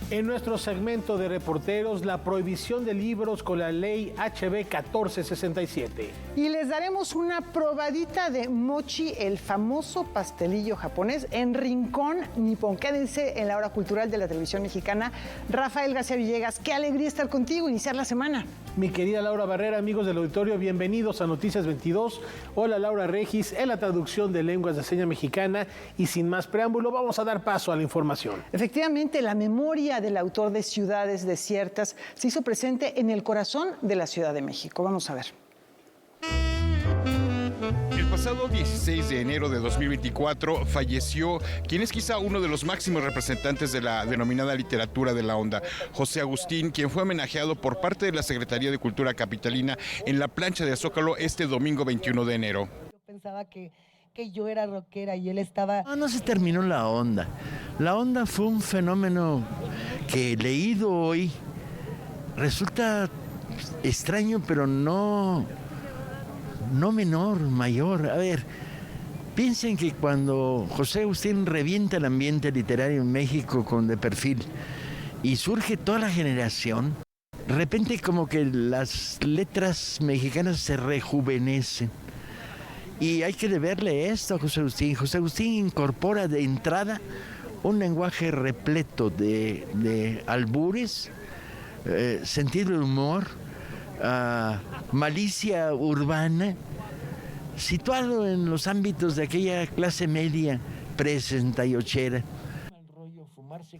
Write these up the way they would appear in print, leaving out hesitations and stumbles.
En nuestro segmento de reporteros, la prohibición de libros con la ley HB 1467. Y les daremos una probadita de mochi, el famoso pastelillo japonés, en Rincón Nippon. Quédense en la hora cultural de la televisión mexicana. Rafael García Villegas, qué alegría estar contigo, iniciar la semana. Mi querida Laura Barrera, amigos del auditorio, bienvenidos a Noticias 22. Hola, Laura Regis, en la traducción de lenguas de señas mexicana. Y sin más preámbulo, vamos a dar paso a la información. Efectivamente, la memoria del autor de Ciudades Desiertas se hizo presente en el corazón de la Ciudad de México. Vamos a ver. El pasado 16 de enero de 2024 falleció quien es quizá uno de los máximos representantes de la denominada literatura de la onda, José Agustín, quien fue homenajeado por parte de la Secretaría de Cultura Capitalina en la plancha de Zócalo este domingo 21 de enero. Yo pensaba que yo era rockera y él estaba... No se terminó la onda. La onda fue un fenómeno que leído hoy resulta extraño, pero no menor, mayor. A ver, piensen que cuando José Agustín revienta el ambiente literario en México con De Perfil y surge toda la generación, de repente como que las letras mexicanas se rejuvenecen. Y hay que deberle esto a José Agustín. José Agustín incorpora de entrada un lenguaje repleto de albures, sentido del humor, malicia urbana, situado en los ámbitos de aquella clase media pre-68era.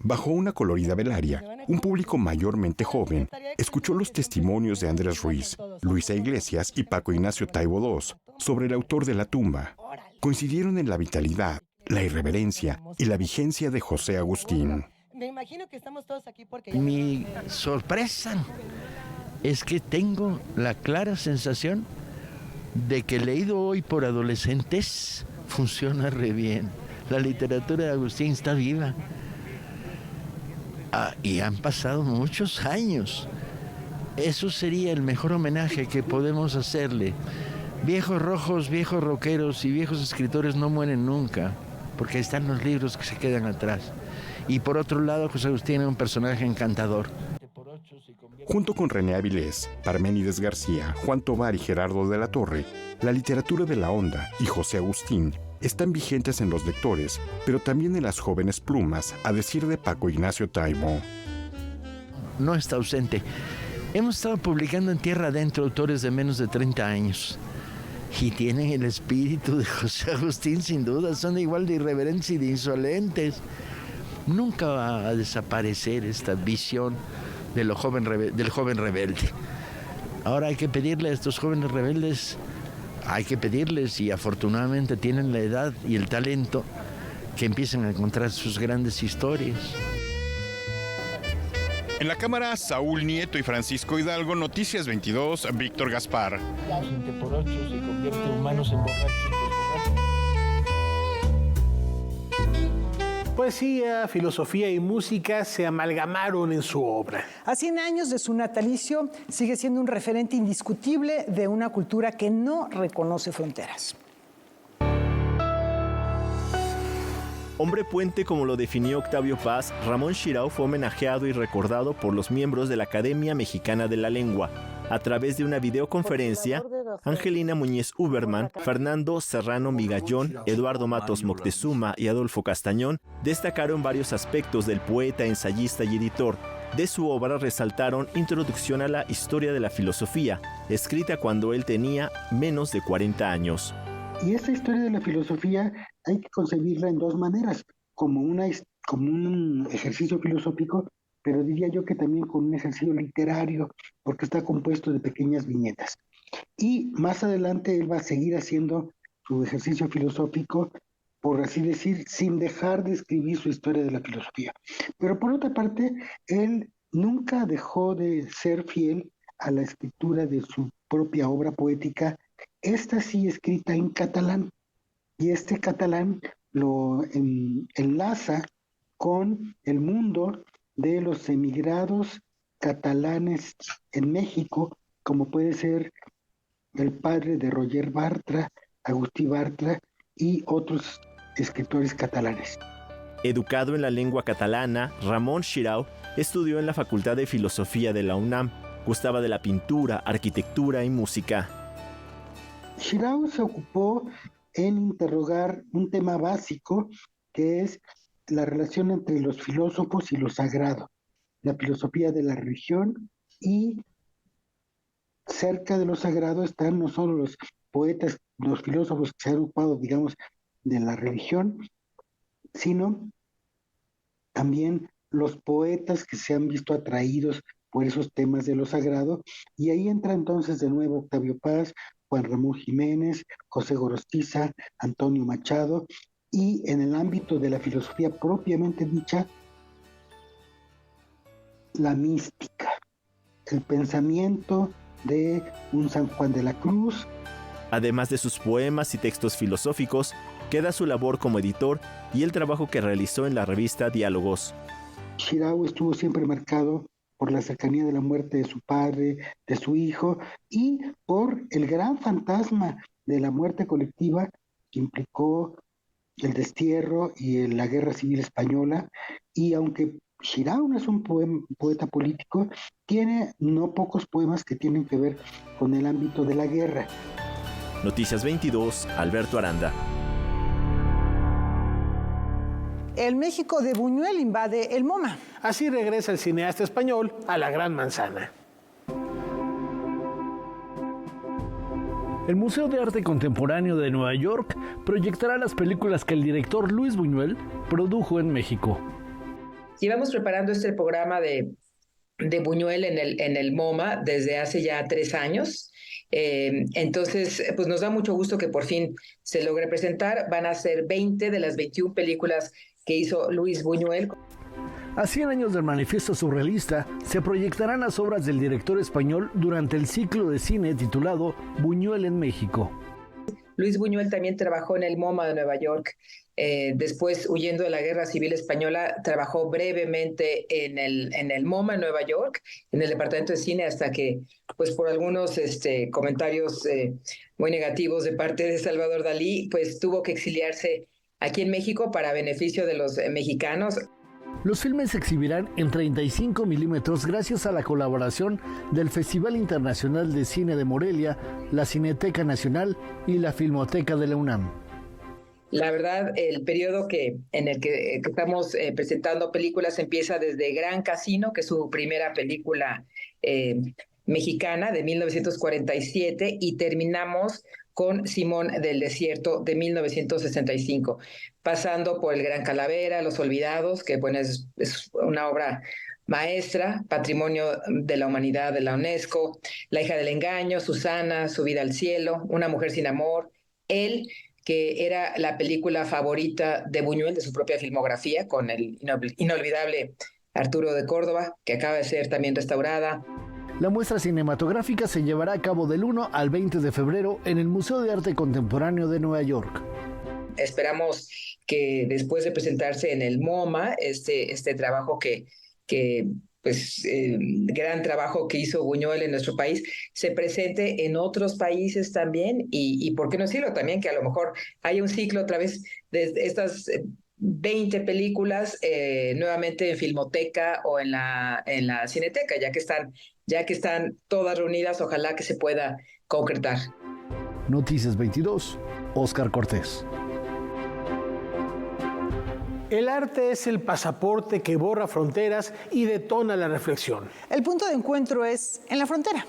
Bajo una colorida velaria, un público mayormente joven escuchó los testimonios de Andrés Ruiz, Luisa Iglesias y Paco Ignacio Taibo II sobre el autor de La tumba. Coincidieron en la vitalidad, la irreverencia y la vigencia de José Agustín. Me imagino que estamos todos aquí porque... Mi sorpresa es que tengo la clara sensación de que leído hoy por adolescentes funciona re bien. La literatura de Agustín está viva. Y han pasado muchos años. Eso sería el mejor homenaje que podemos hacerle. Viejos rojos, viejos rockeros y viejos escritores no mueren nunca, porque están los libros que se quedan atrás. Y por otro lado, José Agustín es un personaje encantador. Junto con René Avilés, Parménides García, Juan Tovar y Gerardo de la Torre, la literatura de la onda y José Agustín están vigentes en los lectores, pero también en las jóvenes plumas, a decir de Paco Ignacio Taibo. No está ausente. Hemos estado publicando en tierra adentro autores de menos de 30 años. Y tienen el espíritu de José Agustín, sin duda. Son igual de irreverentes y de insolentes. Nunca va a desaparecer esta visión del joven rebelde. Ahora hay que pedirle a estos jóvenes rebeldes, y afortunadamente tienen la edad y el talento, que empiecen a encontrar sus grandes historias. En la cámara, Saúl Nieto y Francisco Hidalgo, Noticias 22, Víctor Gaspar. La gente por 8 se convierte humanos en borrachos. Poesía, filosofía y música se amalgamaron en su obra. A 100 años de su natalicio, sigue siendo un referente indiscutible de una cultura que no reconoce fronteras. Hombre puente, como lo definió Octavio Paz, Ramón Shirao fue homenajeado y recordado por los miembros de la Academia Mexicana de la Lengua. A través de una videoconferencia, Angelina Muñiz Uberman, Fernando Serrano Migallón, Eduardo Matos Moctezuma y Adolfo Castañón destacaron varios aspectos del poeta, ensayista y editor. De su obra resaltaron Introducción a la Historia de la Filosofía, escrita cuando él tenía menos de 40 años. Y esta historia de la filosofía hay que concebirla en dos maneras, como un ejercicio filosófico, pero diría yo que también con un ejercicio literario, porque está compuesto de pequeñas viñetas. Y más adelante él va a seguir haciendo su ejercicio filosófico, por así decir, sin dejar de escribir su historia de la filosofía. Pero por otra parte, él nunca dejó de ser fiel a la escritura de su propia obra poética, esta sí escrita en catalán. Y este catalán lo enlaza con el mundo de los emigrados catalanes en México, como puede ser el padre de Roger Bartra, Agustí Bartra y otros escritores catalanes. Educado en la lengua catalana, Ramon Xirau estudió en la Facultad de Filosofía de la UNAM. Gustaba de la pintura, arquitectura y música. Xirau se ocupó en interrogar un tema básico que es la relación entre los filósofos y lo sagrado, la filosofía de la religión, y cerca de lo sagrado están no solo los poetas, los filósofos que se han ocupado, digamos, de la religión, sino también los poetas que se han visto atraídos por esos temas de lo sagrado, y ahí entra entonces de nuevo Octavio Paz, Juan Ramón Jiménez, José Gorostiza, Antonio Machado, y en el ámbito de la filosofía propiamente dicha, la mística, el pensamiento de un San Juan de la Cruz. Además de sus poemas y textos filosóficos, queda su labor como editor y el trabajo que realizó en la revista Diálogos. Xirau estuvo siempre marcado por la cercanía de la muerte de su padre, de su hijo, y por el gran fantasma de la muerte colectiva que implicó el destierro y la Guerra Civil Española. Y aunque Xirau no es un poeta político, tiene no pocos poemas que tienen que ver con el ámbito de la guerra. Noticias 22, Alberto Aranda. El México de Buñuel invade el MoMA. Así regresa el cineasta español a la Gran Manzana. El Museo de Arte Contemporáneo de Nueva York proyectará las películas que el director Luis Buñuel produjo en México. Llevamos preparando este programa de Buñuel en el MoMA desde hace ya 3 años. Entonces, pues nos da mucho gusto que por fin se logre presentar. Van a ser 20 de las 21 películas que hizo Luis Buñuel. A 100 años del Manifiesto Surrealista, se proyectarán las obras del director español durante el ciclo de cine titulado Buñuel en México. Luis Buñuel también trabajó en el MoMA de Nueva York. Después, huyendo de la Guerra Civil Española, trabajó brevemente en el MoMA en Nueva York, en el departamento de cine, hasta que, pues por algunos comentarios muy negativos de parte de Salvador Dalí, pues tuvo que exiliarse aquí en México para beneficio de los mexicanos. Los filmes se exhibirán en 35 milímetros gracias a la colaboración del Festival Internacional de Cine de Morelia, la Cineteca Nacional y la Filmoteca de la UNAM. La verdad, el periodo en el que estamos presentando películas empieza desde Gran Casino, que es su primera película mexicana de 1947, y terminamos con Simón del Desierto de 1965, pasando por El Gran Calavera, Los Olvidados, que bueno, es una obra maestra, Patrimonio de la Humanidad de la UNESCO, La Hija del Engaño, Susana, Subida al Cielo, Una Mujer sin Amor, Él, que era la película favorita de Buñuel, de su propia filmografía, con el inolvidable Arturo de Córdoba, que acaba de ser también restaurada. La muestra cinematográfica se llevará a cabo del 1 al 20 de febrero en el Museo de Arte Contemporáneo de Nueva York. Esperamos que después de presentarse en el MoMA, este trabajo gran trabajo que hizo Buñuel en nuestro país, se presente en otros países también, y por qué no decirlo también, que a lo mejor haya un ciclo otra vez de estas 20 películas nuevamente en Filmoteca o en la Cineteca, ya que están todas reunidas, ojalá que se pueda concretar. Noticias 22, Óscar Cortés. El arte es el pasaporte que borra fronteras y detona la reflexión. El punto de encuentro es en la frontera.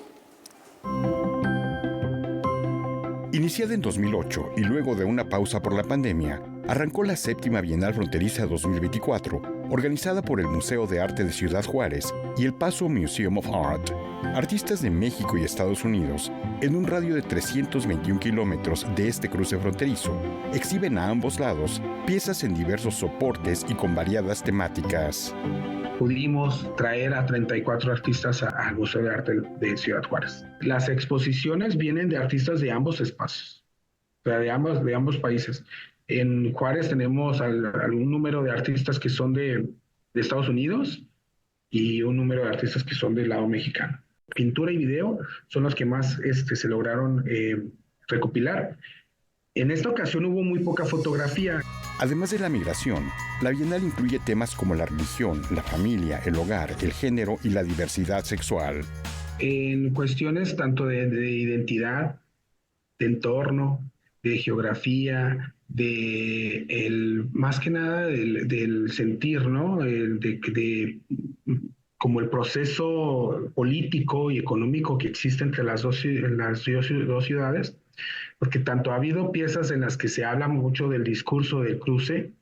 Iniciada en 2008 y luego de una pausa por la pandemia, arrancó la 7ª Bienal Fronteriza 2024, organizada por el Museo de Arte de Ciudad Juárez y el Paso Museum of Art. Artistas de México y Estados Unidos, en un radio de 321 kilómetros de este cruce fronterizo, exhiben a ambos lados piezas en diversos soportes y con variadas temáticas. Pudimos traer a 34 artistas al Museo de Arte de Ciudad Juárez. Las exposiciones vienen de artistas de ambos espacios, o sea, de ambos países. En Juárez tenemos algún número de artistas que son de Estados Unidos y un número de artistas que son del lado mexicano. Pintura y video son los que más se lograron recopilar. En esta ocasión hubo muy poca fotografía. Además de la migración, la Bienal incluye temas como la religión, la familia, el hogar, el género y la diversidad sexual. En cuestiones tanto de identidad, de entorno, de geografía, más que nada del sentir, ¿no? Como el proceso político y económico que existe entre las dos ciudades, porque tanto ha habido piezas en las que se habla mucho del discurso del cruce,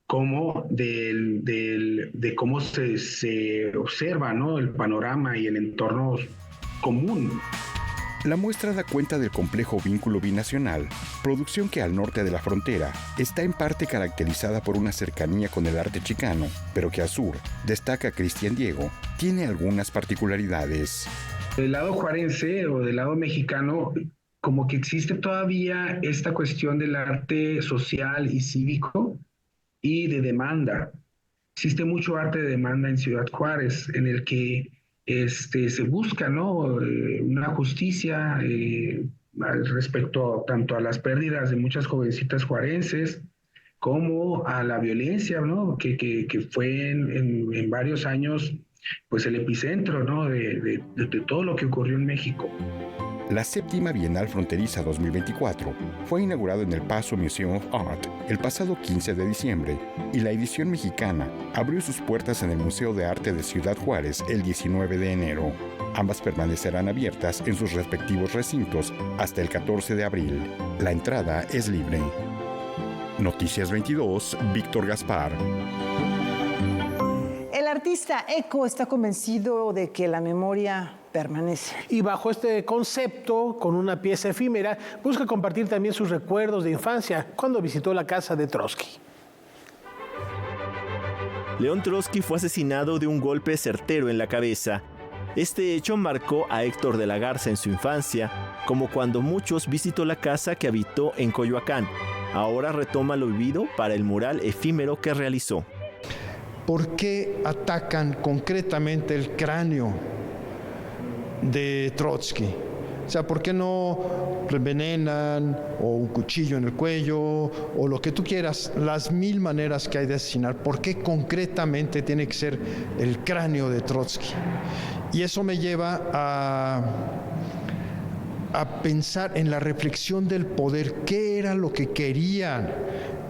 como de cómo se observa, ¿no? El panorama y el entorno común. La muestra da cuenta del complejo vínculo binacional, producción que al norte de la frontera está en parte caracterizada por una cercanía con el arte chicano, pero que al sur, destaca Cristian Diego, tiene algunas particularidades. Del lado juarense o del lado mexicano, como que existe todavía esta cuestión del arte social y cívico y de demanda. Existe mucho arte de demanda en Ciudad Juárez, en el que se busca, ¿no? Una justicia respecto tanto a las pérdidas de muchas jovencitas juarenses como a la violencia, ¿no? Que fue en varios años pues el epicentro, ¿no? de todo lo que ocurrió en México. La séptima Bienal Fronteriza 2024 fue inaugurada en el Paso Museum of Art el pasado 15 de diciembre y la edición mexicana abrió sus puertas en el Museo de Arte de Ciudad Juárez el 19 de enero. Ambas permanecerán abiertas en sus respectivos recintos hasta el 14 de abril. La entrada es libre. Noticias 22, Víctor Gaspar. El artista Eco está convencido de que la memoria permanece. Y bajo este concepto, con una pieza efímera, busca compartir también sus recuerdos de infancia cuando visitó la casa de Trotsky. León Trotsky fue asesinado de un golpe certero en la cabeza. Este hecho marcó a Héctor de la Garza en su infancia, como cuando muchos visitó la casa que habitó en Coyoacán. Ahora retoma lo vivido para el mural efímero que realizó. ¿Por qué atacan concretamente el cráneo de Trotsky? O sea, ¿por qué no envenenan o un cuchillo en el cuello o lo que tú quieras? Las mil maneras que hay de asesinar. ¿Por qué concretamente tiene que ser el cráneo de Trotsky? Y eso me lleva a pensar en la reflexión del poder. ¿Qué era lo que querían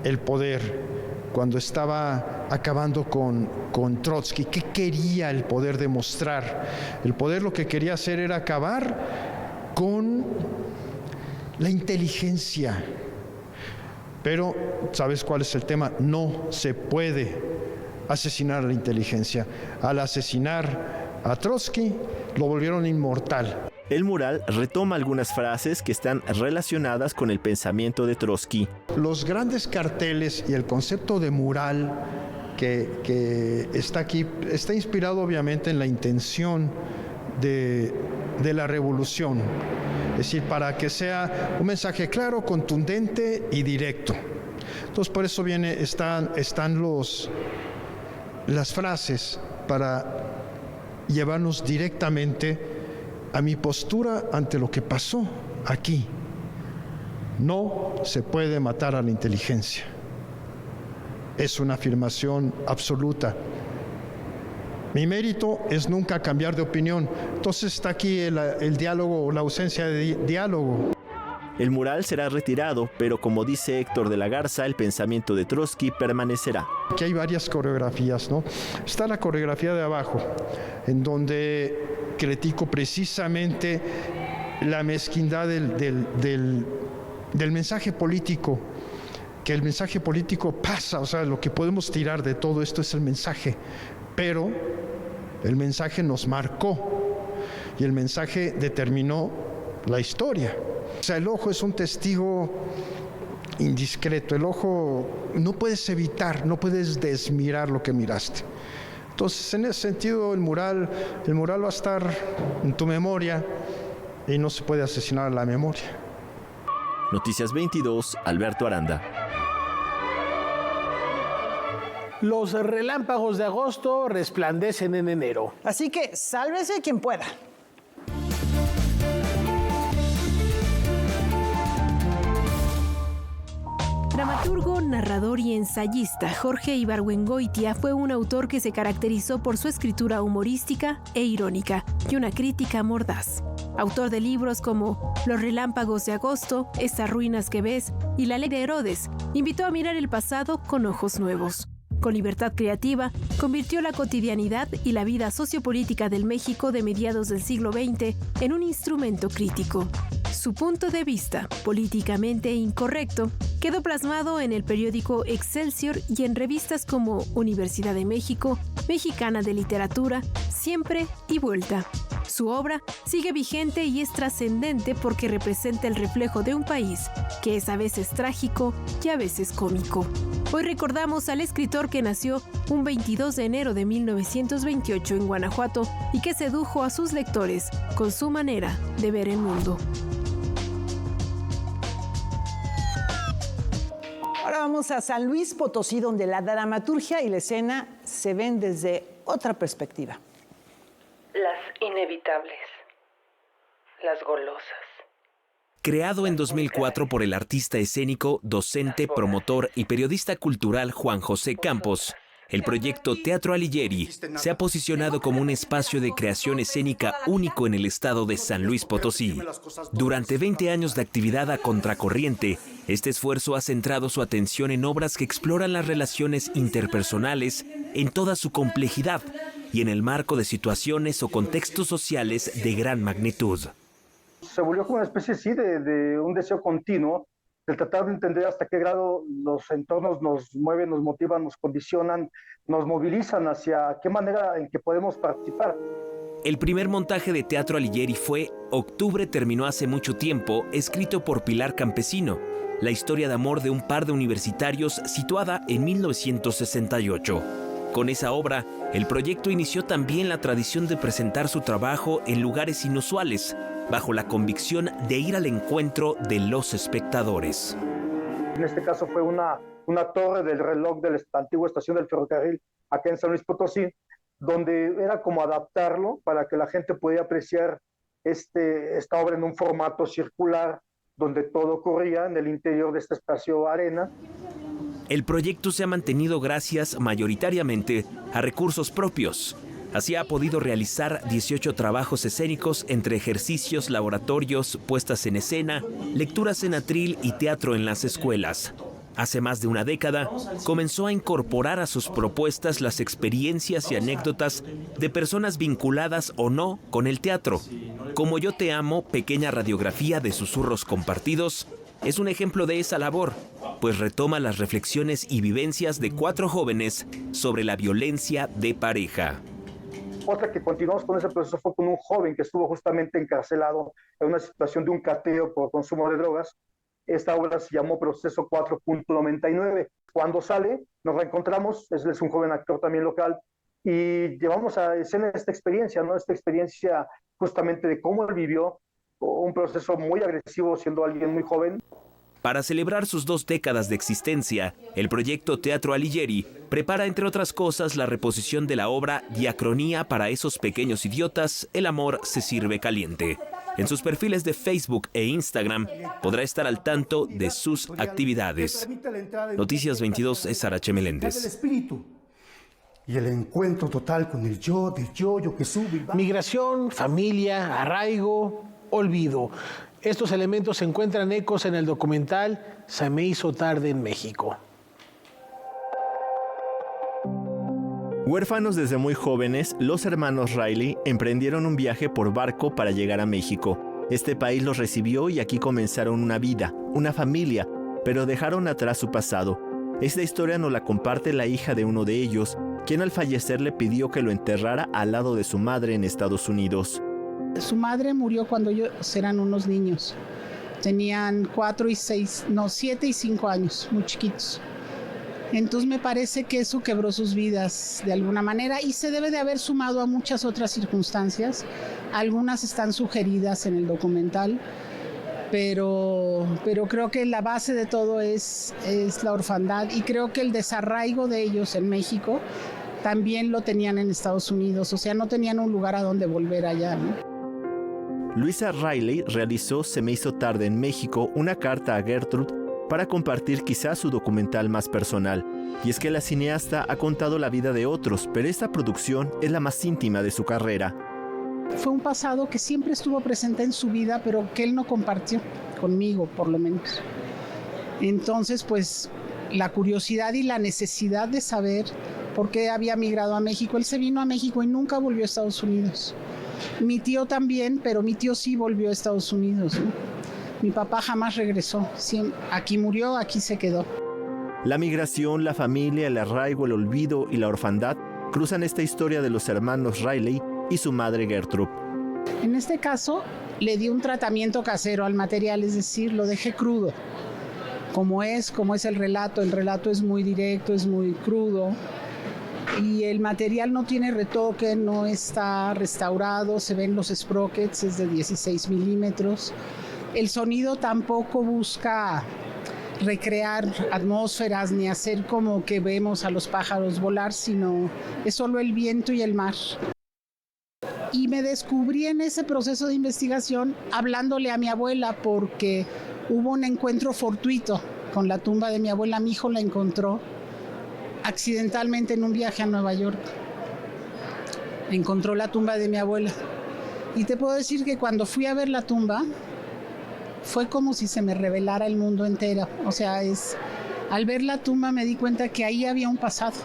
el poder cuando estaba acabando con Trotsky? ¿Qué quería el poder demostrar? El poder lo que quería hacer era acabar con la inteligencia. Pero, ¿sabes cuál es el tema? No se puede asesinar a la inteligencia. Al asesinar a Trotsky, lo volvieron inmortal. El mural retoma algunas frases que están relacionadas con el pensamiento de Trotsky. Los grandes carteles y el concepto de mural que está aquí está inspirado obviamente en la intención de la revolución. Es decir, para que sea un mensaje claro, contundente y directo. Entonces, por eso están las frases para llevarnos directamente a mi postura ante lo que pasó aquí. No se puede matar a la inteligencia. Es una afirmación absoluta. Mi mérito es nunca cambiar de opinión. Entonces está aquí el diálogo o la ausencia de diálogo. El mural será retirado, pero como dice Héctor de la Garza, el pensamiento de Trotsky permanecerá. Aquí hay varias coreografías, ¿no? Está la coreografía de abajo, en donde critico precisamente la mezquindad del mensaje político, que el mensaje político pasa, o sea, lo que podemos tirar de todo esto es el mensaje, pero el mensaje nos marcó y el mensaje determinó la historia. O sea, el ojo es un testigo indiscreto, el ojo no puedes evitar, no puedes desmirar lo que miraste. Entonces, en ese sentido, el mural va a estar en tu memoria y no se puede asesinar la memoria. Noticias 22, Alberto Aranda. Los relámpagos de agosto resplandecen en enero. Así que sálvese quien pueda. dramaturgo, narrador y ensayista Jorge Ibargüengoitia fue un autor que se caracterizó por su escritura humorística e irónica y una crítica mordaz. Autor de libros como Los relámpagos de agosto, Estas ruinas que ves y La ley de Herodes, invitó a mirar el pasado con ojos nuevos. Con libertad creativa, convirtió la cotidianidad y la vida sociopolítica del México de mediados del siglo XX en un instrumento crítico. Su punto de vista, políticamente incorrecto, quedó plasmado en el periódico Excelsior y en revistas como Universidad de México, Mexicana de Literatura, Siempre y Vuelta. Su obra sigue vigente y es trascendente porque representa el reflejo de un país que es a veces trágico y a veces cómico. Hoy recordamos al escritor que nació un 22 de enero de 1928 en Guanajuato y que sedujo a sus lectores con su manera de ver el mundo. Ahora vamos a San Luis Potosí, donde la dramaturgia y la escena se ven desde otra perspectiva. Las inevitables, las golosas. Creado en 2004 por el artista escénico, docente, promotor y periodista cultural Juan José Campos, el proyecto Teatro Alighieri se ha posicionado como un espacio de creación escénica único en el estado de San Luis Potosí. Durante 20 años de actividad a contracorriente, este esfuerzo ha centrado su atención en obras que exploran las relaciones interpersonales en toda su complejidad y en el marco de situaciones o contextos sociales de gran magnitud. Se volvió como una especie, sí, de un deseo continuo, de tratar de entender hasta qué grado los entornos nos mueven, nos motivan, nos condicionan, nos movilizan hacia qué manera en que podemos participar. El primer montaje de Teatro Alighieri fue Octubre terminó hace mucho tiempo, escrito por Pilar Campesino, la historia de amor de un par de universitarios situada en 1968. Con esa obra, el proyecto inició también la tradición de presentar su trabajo en lugares inusuales, bajo la convicción de ir al encuentro de los espectadores. En este caso fue una torre del reloj de la antigua estación del ferrocarril acá en San Luis Potosí, donde era como adaptarlo para que la gente pudiera apreciar esta obra en un formato circular, donde todo ocurría en el interior de este espacio arena. El proyecto se ha mantenido gracias mayoritariamente a recursos propios. Así ha podido realizar 18 trabajos escénicos entre ejercicios, laboratorios, puestas en escena, lecturas en atril y teatro en las escuelas. Hace más de una década, comenzó a incorporar a sus propuestas las experiencias y anécdotas de personas vinculadas o no con el teatro. Como Yo te amo, pequeña radiografía de susurros compartidos, es un ejemplo de esa labor, pues retoma las reflexiones y vivencias de 4 jóvenes sobre la violencia de pareja. Otra que continuamos con ese proceso fue con un joven que estuvo justamente encarcelado en una situación de un cateo por consumo de drogas. Esta obra se llamó Proceso 4.99. Cuando sale, nos reencontramos, él es un joven actor también local, y llevamos a escena esta experiencia, ¿no? Esta experiencia justamente de cómo él vivió un proceso muy agresivo siendo alguien muy joven. Para celebrar sus 2 décadas de existencia, el proyecto Teatro Alighieri prepara, entre otras cosas, la reposición de la obra Diacronía para esos pequeños idiotas, el amor se sirve caliente. En sus perfiles de Facebook e Instagram podrá estar al tanto de sus actividades. Noticias 22 es Arache Meléndez. Y el encuentro total con el yo, del yo que sube y va. Migración, familia, arraigo, olvido. Estos elementos se encuentran ecos en el documental Se me hizo tarde en México. Huérfanos desde muy jóvenes, los hermanos Riley emprendieron un viaje por barco para llegar a México. Este país los recibió y aquí comenzaron una vida, una familia, pero dejaron atrás su pasado. Esta historia nos la comparte la hija de uno de ellos, quien al fallecer le pidió que lo enterrara al lado de su madre en Estados Unidos. Su madre murió cuando ellos eran unos niños. Tenían 7 y 5 años, muy chiquitos. Entonces me parece que eso quebró sus vidas de alguna manera y se debe de haber sumado a muchas otras circunstancias. Algunas están sugeridas en el documental, pero creo que la base de todo es la orfandad y creo que el desarraigo de ellos en México también lo tenían en Estados Unidos, o sea, no tenían un lugar a donde volver allá, ¿no? Luisa Riley realizó Se me hizo tarde en México, una carta a Gertrude, para compartir quizás su documental más personal. Y es que la cineasta ha contado la vida de otros, pero esta producción es la más íntima de su carrera. Fue un pasado que siempre estuvo presente en su vida, pero que él no compartió conmigo, por lo menos. Entonces, pues, la curiosidad y la necesidad de saber por qué había migrado a México. Él se vino a México y nunca volvió a Estados Unidos. Mi tío también, pero mi tío sí volvió a Estados Unidos, ¿no? Mi papá jamás regresó. Aquí murió, aquí se quedó. La migración, la familia, el arraigo, el olvido y la orfandad cruzan esta historia de los hermanos Riley y su madre Gertrude. En este caso, le di un tratamiento casero al material, es decir, lo dejé crudo. Como es el relato es muy directo, es muy crudo. Y el material no tiene retoque, no está restaurado, se ven los sprockets, es de 16 milímetros. El sonido tampoco busca recrear atmósferas ni hacer como que vemos a los pájaros volar, sino es solo el viento y el mar. Y me descubrí en ese proceso de investigación hablándole a mi abuela porque hubo un encuentro fortuito con la tumba de mi abuela. Mi hijo la encontró accidentalmente en un viaje a Nueva York. Encontró la tumba de mi abuela. Y te puedo decir que cuando fui a ver la tumba, fue como si se me revelara el mundo entero. O sea, al ver la tumba me di cuenta que ahí había un pasado.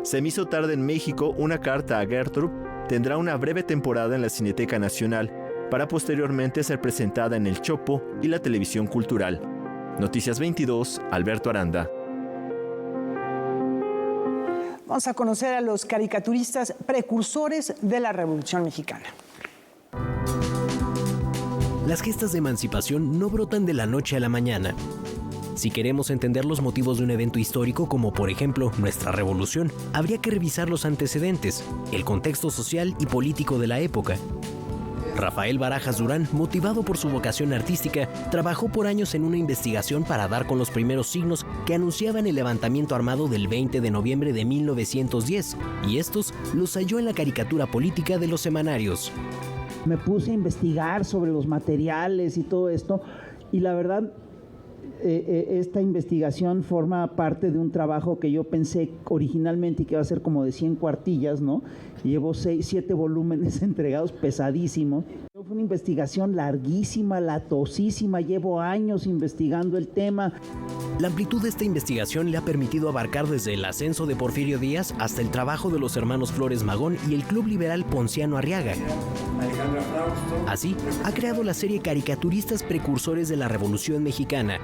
Se me hizo tarde en México, una carta a Gertrude tendrá una breve temporada en la Cineteca Nacional para posteriormente ser presentada en El Chopo y la televisión cultural. Noticias 22, Alberto Aranda. Vamos a conocer a los caricaturistas precursores de la Revolución Mexicana. Las gestas de emancipación no brotan de la noche a la mañana. Si queremos entender los motivos de un evento histórico como por ejemplo nuestra revolución, habría que revisar los antecedentes, el contexto social y político de la época. Rafael Barajas Durán, motivado por su vocación artística, trabajó por años en una investigación para dar con los primeros signos que anunciaban el levantamiento armado del 20 de noviembre de 1910, y estos los halló en la caricatura política de los semanarios. Me puse a investigar sobre los materiales y todo esto, y la verdad, esta investigación forma parte de un trabajo que yo pensé originalmente que iba a ser como de 100 cuartillas, ¿no? Llevo 7 volúmenes entregados, pesadísimos. Fue una investigación larguísima, latosísima, llevo años investigando el tema. La amplitud de esta investigación le ha permitido abarcar desde el ascenso de Porfirio Díaz hasta el trabajo de los hermanos Flores Magón y el Club Liberal Ponciano Arriaga. Así, ha creado la serie Caricaturistas Precursores de la Revolución Mexicana.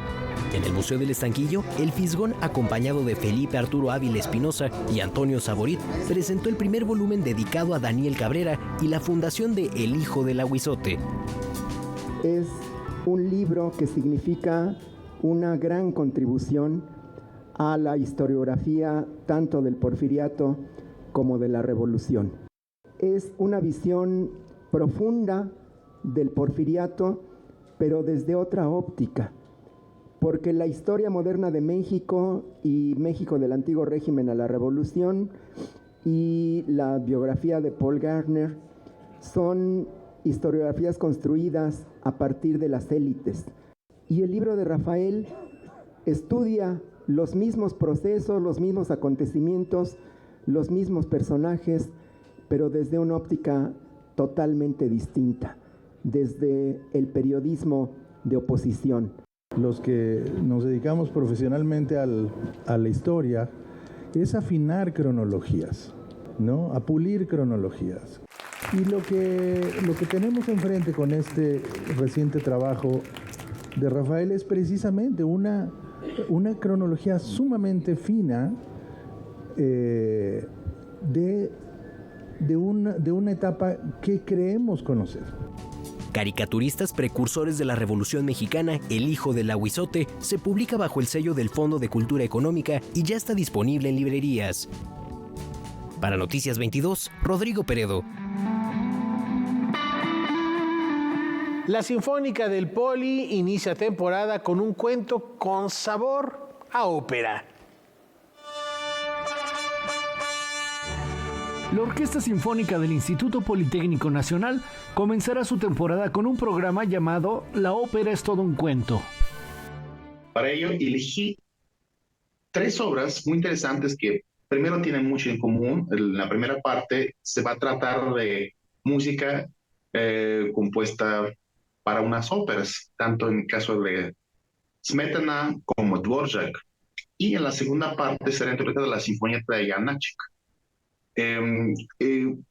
En el Museo del Estanquillo, El Fisgón, acompañado de Felipe Arturo Ávila Espinosa y Antonio Saborit, presentó el primer volumen dedicado a Daniel Cabrera y la fundación de El Hijo del Ahuizote. Es un libro que significa una gran contribución a la historiografía tanto del porfiriato como de la revolución. Es una visión profunda del porfiriato, pero desde otra óptica, porque la historia moderna de México y México del antiguo régimen a la revolución y la biografía de Paul Gardner son historiografías construidas a partir de las élites. Y el libro de Rafael estudia los mismos procesos, los mismos acontecimientos, los mismos personajes, pero desde una óptica totalmente distinta, desde el periodismo de oposición. Los que nos dedicamos profesionalmente a la historia es afinar cronologías, ¿no? A pulir cronologías. Y lo que tenemos enfrente con este reciente trabajo de Rafael es precisamente una cronología sumamente fina de una etapa que creemos conocer. Caricaturistas Precursores de la Revolución Mexicana, El Hijo del Ahuizote, se publica bajo el sello del Fondo de Cultura Económica y ya está disponible en librerías. Para Noticias 22, Rodrigo Peredo. La Sinfónica del Poli inicia temporada con un cuento con sabor a ópera. La Orquesta Sinfónica del Instituto Politécnico Nacional comenzará su temporada con un programa llamado La ópera es todo un cuento. Para ello elegí 3 obras muy interesantes que primero tienen mucho en común. La primera parte se va a tratar de música compuesta para unas óperas, tanto en el caso de Smetana como Dvorak. Y en la segunda parte será interpretada la Sinfonieta de Janáček.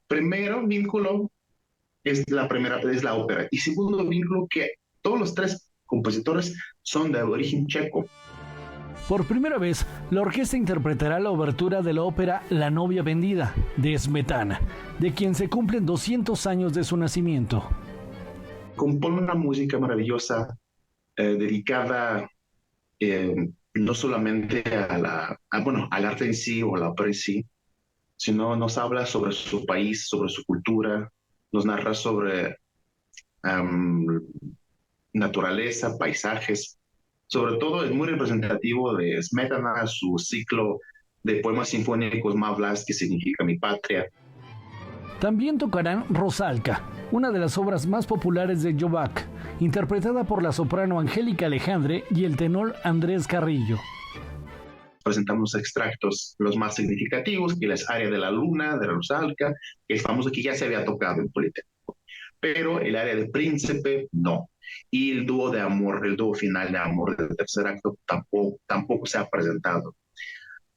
Primero vínculo es la ópera, y segundo vínculo que todos los 3 compositores son de origen checo. Por primera vez, la orquesta interpretará la obertura de la ópera La novia vendida, de Smetana, de quien se cumplen 200 años de su nacimiento. Compone una música maravillosa, dedicada no solamente al arte en sí o a la ópera en sí, sino nos habla sobre su país, sobre su cultura, nos narra sobre naturaleza, paisajes. Sobre todo es muy representativo de Smetana, su ciclo de poemas sinfónicos Má vlast, que significa mi patria. También tocarán Rosalka, una de las obras más populares de Jovac, interpretada por la soprano Angélica Alejandre y el tenor Andrés Carrillo. Presentamos extractos, los más significativos, que es Aria de la Luna, de Rosalka, que es famoso, que ya se había tocado en Politécnico. Pero el Aria del Príncipe, no. Y el dúo de amor, el dúo final de amor del tercer acto tampoco se ha presentado.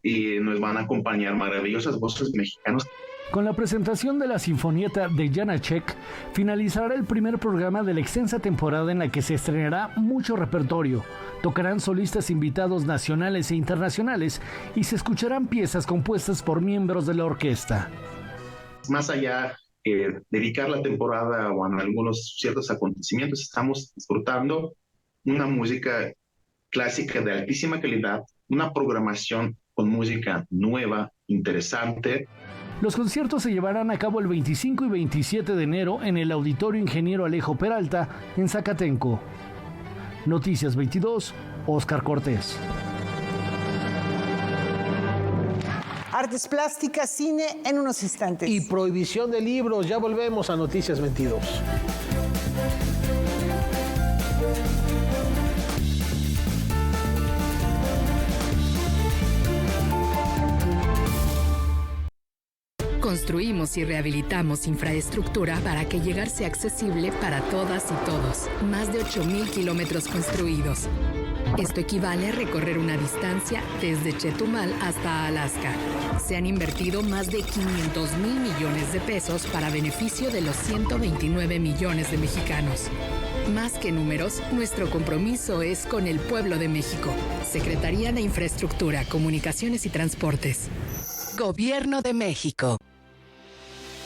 Y nos van a acompañar maravillosas voces mexicanas. Con la presentación de la Sinfonieta de Janáček, finalizará el primer programa de la extensa temporada en la que se estrenará mucho repertorio. Tocarán solistas invitados nacionales e internacionales y se escucharán piezas compuestas por miembros de la orquesta. Más allá de dedicar la temporada o a algunos ciertos acontecimientos, estamos disfrutando una música clásica de altísima calidad, una programación con música nueva, interesante. Los conciertos se llevarán a cabo el 25 y 27 de enero en el Auditorio Ingeniero Alejo Peralta, en Zacatenco. Noticias 22, Óscar Cortés. Artes plásticas, cine, en unos instantes. Y prohibición de libros. Ya volvemos a Noticias 22. Construimos y rehabilitamos infraestructura para que llegar sea accesible para todas y todos. Más de 8,000 kilómetros construidos. Esto equivale a recorrer una distancia desde Chetumal hasta Alaska. Se han invertido más de 500,000 millones de pesos para beneficio de los 129 millones de mexicanos. Más que números, nuestro compromiso es con el pueblo de México. Secretaría de Infraestructura, Comunicaciones y Transportes. Gobierno de México.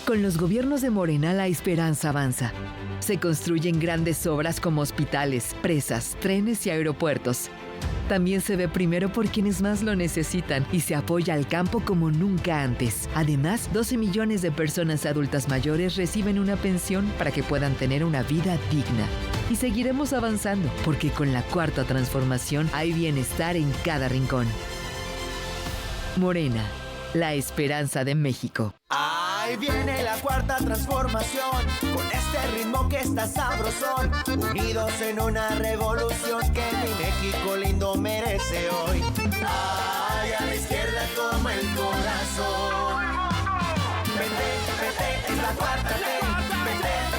Con los gobiernos de Morena, la esperanza avanza. Se construyen grandes obras como hospitales, presas, trenes y aeropuertos. También se ve primero por quienes más lo necesitan y se apoya al campo como nunca antes. Además, 12 millones de personas adultas mayores reciben una pensión para que puedan tener una vida digna. Y seguiremos avanzando, porque con la Cuarta Transformación hay bienestar en cada rincón. Morena, la esperanza de México. Ahí viene la Cuarta Transformación, con este ritmo que está sabrosón, unidos en una revolución que mi México lindo merece hoy. Ay, a la izquierda toma el corazón. PT es la cuarta T,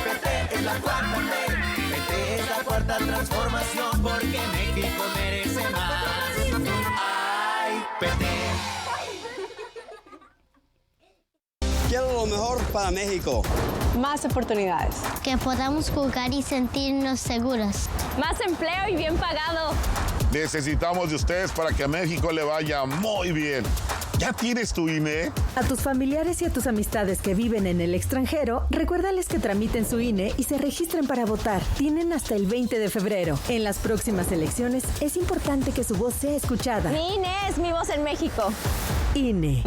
PT es la cuarta T, PT es la Cuarta Transformación, porque México merece más. Ay, PT. Quiero lo mejor para México. Más oportunidades. Que podamos jugar y sentirnos seguros. Más empleo y bien pagado. Necesitamos de ustedes para que a México le vaya muy bien. ¿Ya tienes tu INE? A tus familiares y a tus amistades que viven en el extranjero, recuérdales que tramiten su INE y se registren para votar. Tienen hasta el 20 de febrero. En las próximas elecciones es importante que su voz sea escuchada. Mi INE es mi voz en México. INE.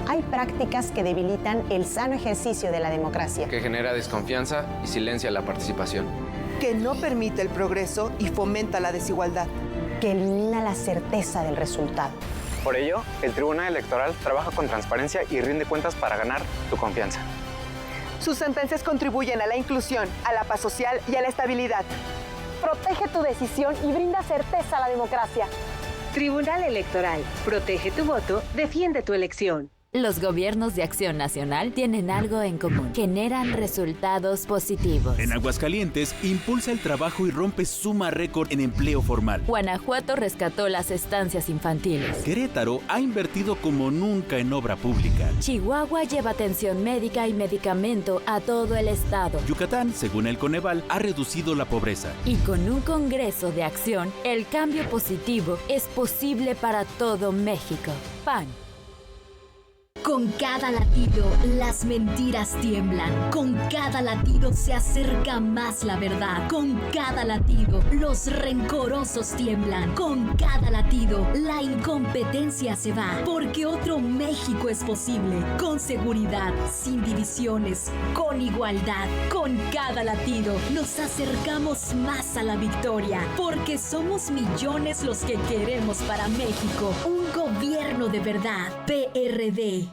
Hay prácticas que debilitan el sano ejercicio de la democracia. Que genera desconfianza y silencia la participación. Que no permite el progreso y fomenta la desigualdad. Que elimina la certeza del resultado. Por ello, el Tribunal Electoral trabaja con transparencia y rinde cuentas para ganar tu confianza. Sus sentencias contribuyen a la inclusión, a la paz social y a la estabilidad. protege tu decisión y brinda certeza a la democracia. Tribunal Electoral. Protege tu voto, defiende tu elección. Los gobiernos de Acción Nacional tienen algo en común. Generan resultados positivos. En Aguascalientes, impulsa el trabajo y rompe suma récord en empleo formal. Guanajuato rescató las estancias infantiles. Querétaro ha invertido como nunca en obra pública. Chihuahua lleva atención médica y medicamento a todo el estado. Yucatán, según el Coneval, ha reducido la pobreza. Y con un Congreso de Acción, el cambio positivo es posible para todo México. PAN. Con cada latido, las mentiras tiemblan. Con cada latido se acerca más la verdad. Con cada latido, los rencorosos tiemblan. Con cada latido, la incompetencia se va. Porque otro México es posible. Con seguridad, sin divisiones, con igualdad. Con cada latido, nos acercamos más a la victoria. Porque somos millones los que queremos para México un gobierno de verdad. PRD.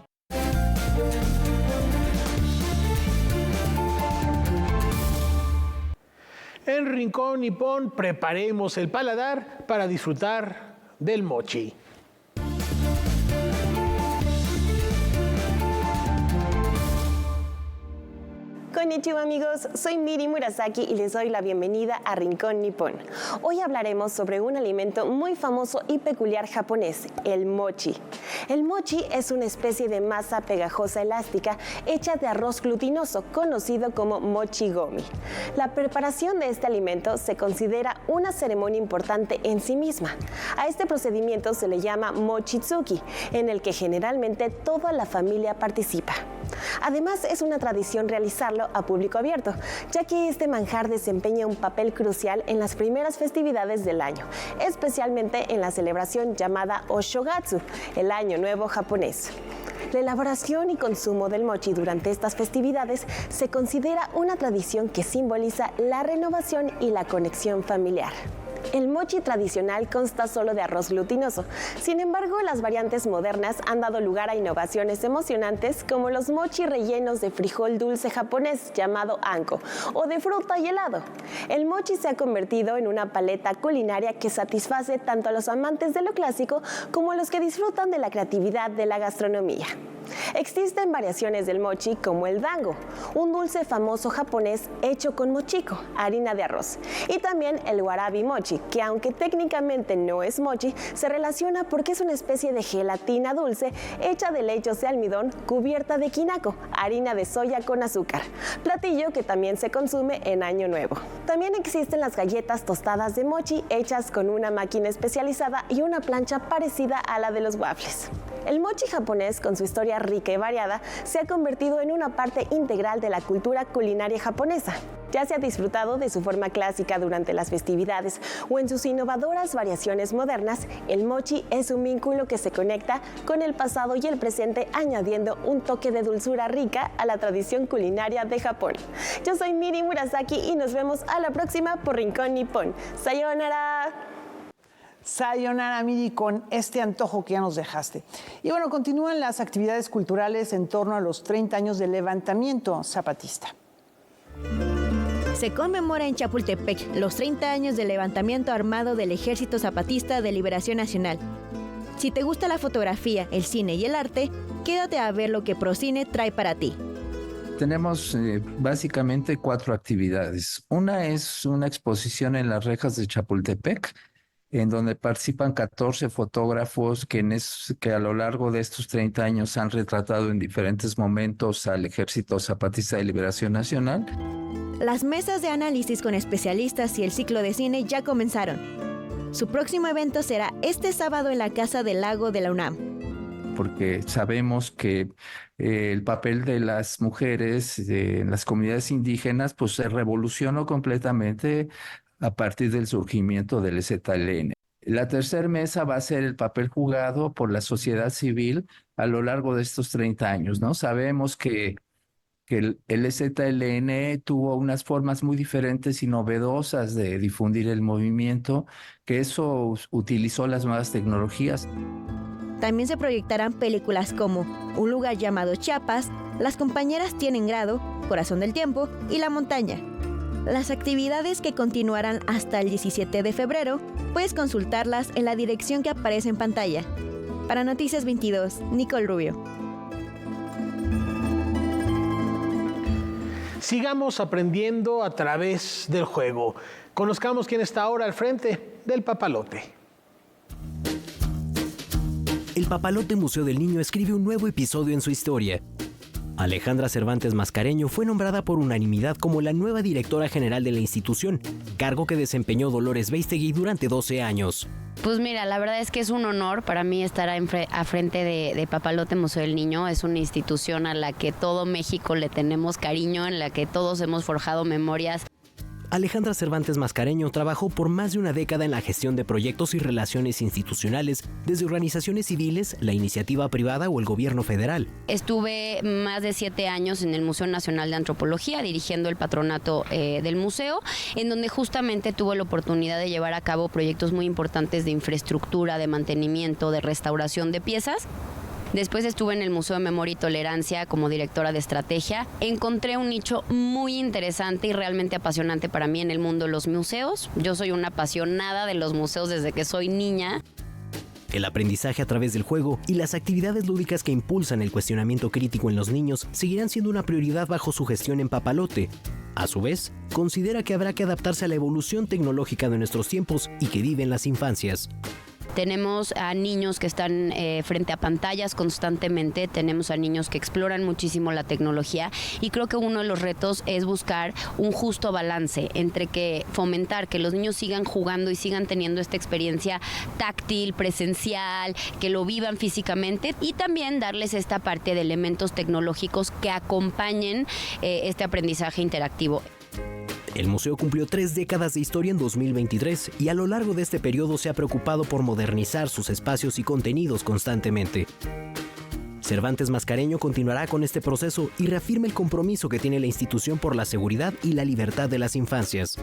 En Rincón Nippon preparemos el paladar para disfrutar del mochi. Konnichiwa amigos, soy Miri Murasaki y les doy la bienvenida a Rincón Nippon. Hoy hablaremos sobre un alimento muy famoso y peculiar japonés, el mochi. El mochi es una especie de masa pegajosa elástica hecha de arroz glutinoso, conocido como mochigomi. La preparación de este alimento se considera una ceremonia importante en sí misma. A este procedimiento se le llama mochitsuki, en el que generalmente toda la familia participa. Además, es una tradición realizarlo a público abierto, ya que este manjar desempeña un papel crucial en las primeras festividades del año, especialmente en la celebración llamada Oshogatsu, el Año Nuevo japonés. La elaboración y consumo del mochi durante estas festividades se considera una tradición que simboliza la renovación y la conexión familiar. El mochi tradicional consta solo de arroz glutinoso. Sin embargo, las variantes modernas han dado lugar a innovaciones emocionantes como los mochi rellenos de frijol dulce japonés llamado anko o de fruta y helado. El mochi se ha convertido en una paleta culinaria que satisface tanto a los amantes de lo clásico como a los que disfrutan de la creatividad de la gastronomía. Existen variaciones del mochi como el dango, un dulce famoso japonés hecho con mochiko, harina de arroz, y también el warabi mochi, que aunque técnicamente no es mochi, se relaciona porque es una especie de gelatina dulce hecha de lechos de almidón cubierta de kinako, harina de soya con azúcar, platillo que también se consume en Año Nuevo. También existen las galletas tostadas de mochi hechas con una máquina especializada y una plancha parecida a la de los waffles. El mochi japonés, con su historia rica y variada, se ha convertido en una parte integral de la cultura culinaria japonesa. Ya se ha disfrutado de su forma clásica durante las festividades o en sus innovadoras variaciones modernas, el mochi es un vínculo que se conecta con el pasado y el presente, añadiendo un toque de dulzura rica a la tradición culinaria de Japón. Yo soy Miri Murasaki y nos vemos a la próxima por Rincón Nippon. ¡Sayonara! Sayonara, Miri, con este antojo que ya nos dejaste. Y bueno, continúan las actividades culturales en torno a los 30 años del levantamiento zapatista. Se conmemora en Chapultepec los 30 años del levantamiento armado del Ejército Zapatista de Liberación Nacional. Si te gusta la fotografía, el cine y el arte, quédate a ver lo que Procine trae para ti. Tenemos básicamente 4 actividades. Una es una exposición en las rejas de Chapultepec, en donde participan 14 fotógrafos que a lo largo de estos 30 años han retratado en diferentes momentos al Ejército Zapatista de Liberación Nacional. Las mesas de análisis con especialistas y el ciclo de cine ya comenzaron. Su próximo evento será este sábado en la Casa del Lago de la UNAM. Porque sabemos que el papel de las mujeres en las comunidades indígenas pues se revolucionó completamente a partir del surgimiento del EZLN. La tercera mesa va a ser el papel jugado por la sociedad civil a lo largo de estos 30 años, ¿no? Sabemos que el EZLN tuvo unas formas muy diferentes y novedosas de difundir el movimiento, que eso utilizó las nuevas tecnologías. También se proyectarán películas como Un lugar llamado Chiapas, Las compañeras tienen grado, Corazón del tiempo y La montaña. Las actividades que continuarán hasta el 17 de febrero, puedes consultarlas en la dirección que aparece en pantalla. Para Noticias 22, Nicole Rubio. Sigamos aprendiendo a través del juego. Conozcamos quién está ahora al frente del Papalote. El Papalote Museo del Niño escribe un nuevo episodio en su historia. Alejandra Cervantes Mascareño fue nombrada por unanimidad como la nueva directora general de la institución, cargo que desempeñó Dolores Beistegui durante 12 años. Pues mira, la verdad es que es un honor para mí estar a frente de Papalote Museo del Niño. Es una institución a la que todo México le tenemos cariño, en la que todos hemos forjado memorias. Alejandra Cervantes Mascareño trabajó por más de una década en la gestión de proyectos y relaciones institucionales, desde organizaciones civiles, la iniciativa privada o el gobierno federal. Estuve más de 7 años en el Museo Nacional de Antropología, dirigiendo el patronato del museo, en donde justamente tuve la oportunidad de llevar a cabo proyectos muy importantes de infraestructura, de mantenimiento, de restauración de piezas. Después estuve en el Museo de Memoria y Tolerancia como directora de estrategia. Encontré un nicho muy interesante y realmente apasionante para mí en el mundo de los museos. Yo soy una apasionada de los museos desde que soy niña. El aprendizaje a través del juego y las actividades lúdicas que impulsan el cuestionamiento crítico en los niños seguirán siendo una prioridad bajo su gestión en Papalote. A su vez, considera que habrá que adaptarse a la evolución tecnológica de nuestros tiempos y que viven las infancias. Tenemos a niños que están frente a pantallas constantemente, tenemos a niños que exploran muchísimo la tecnología y creo que uno de los retos es buscar un justo balance entre que fomentar que los niños sigan jugando y sigan teniendo esta experiencia táctil, presencial, que lo vivan físicamente y también darles esta parte de elementos tecnológicos que acompañen este aprendizaje interactivo. El museo cumplió 3 décadas de historia en 2023 y a lo largo de este periodo se ha preocupado por modernizar sus espacios y contenidos constantemente. Cervantes Mascareño continuará con este proceso y reafirma el compromiso que tiene la institución por la seguridad y la libertad de las infancias.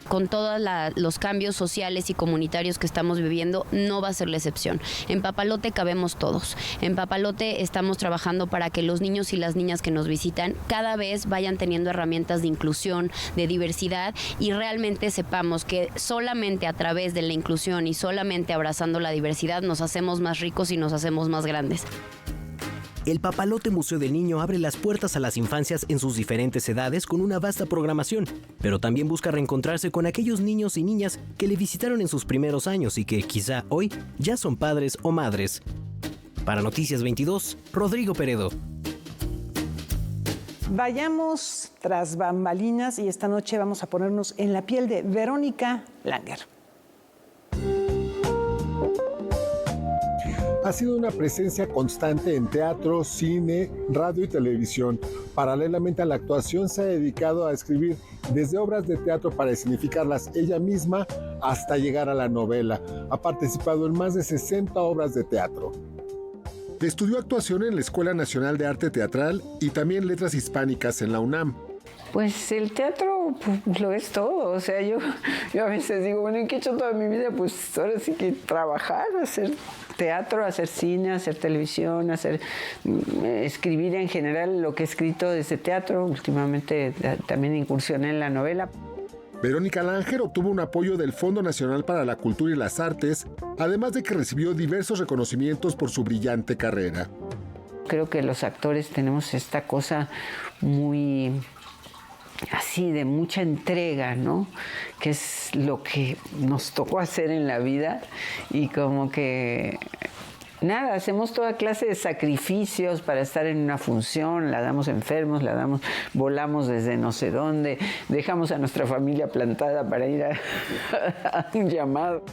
Con todos los cambios sociales y comunitarios que estamos viviendo, no va a ser la excepción. En Papalote cabemos todos. En Papalote estamos trabajando para que los niños y las niñas que nos visitan cada vez vayan teniendo herramientas de inclusión, de diversidad y realmente sepamos que solamente a través de la inclusión y solamente abrazando la diversidad nos hacemos más ricos y nos hacemos más grandes. El Papalote Museo del Niño abre las puertas a las infancias en sus diferentes edades con una vasta programación, pero también busca reencontrarse con aquellos niños y niñas que le visitaron en sus primeros años y que quizá hoy ya son padres o madres. Para Noticias 22, Rodrigo Peredo. Vayamos tras bambalinas y esta noche vamos a ponernos en la piel de Verónica Langer. Ha sido una presencia constante en teatro, cine, radio y televisión. Paralelamente a la actuación se ha dedicado a escribir desde obras de teatro para escenificarlas ella misma hasta llegar a la novela. Ha participado en más de 60 obras de teatro. Estudió actuación en la Escuela Nacional de Arte Teatral y también Letras Hispánicas en la UNAM. Pues el teatro pues, lo es todo, o sea, yo a veces digo, bueno, ¿en qué he hecho toda mi vida? Pues ahora sí que trabajar, hacer teatro, hacer cine, hacer televisión, escribir en general lo que he escrito desde teatro, últimamente también incursioné en la novela. Verónica Langer obtuvo un apoyo del Fondo Nacional para la Cultura y las Artes, además de que recibió diversos reconocimientos por su brillante carrera. Creo que los actores tenemos esta cosa muy así de mucha entrega, ¿no? Que es lo que nos tocó hacer en la vida y como que nada, hacemos toda clase de sacrificios para estar en una función, la damos enfermos, volamos desde no sé dónde, dejamos a nuestra familia plantada para ir a un llamado.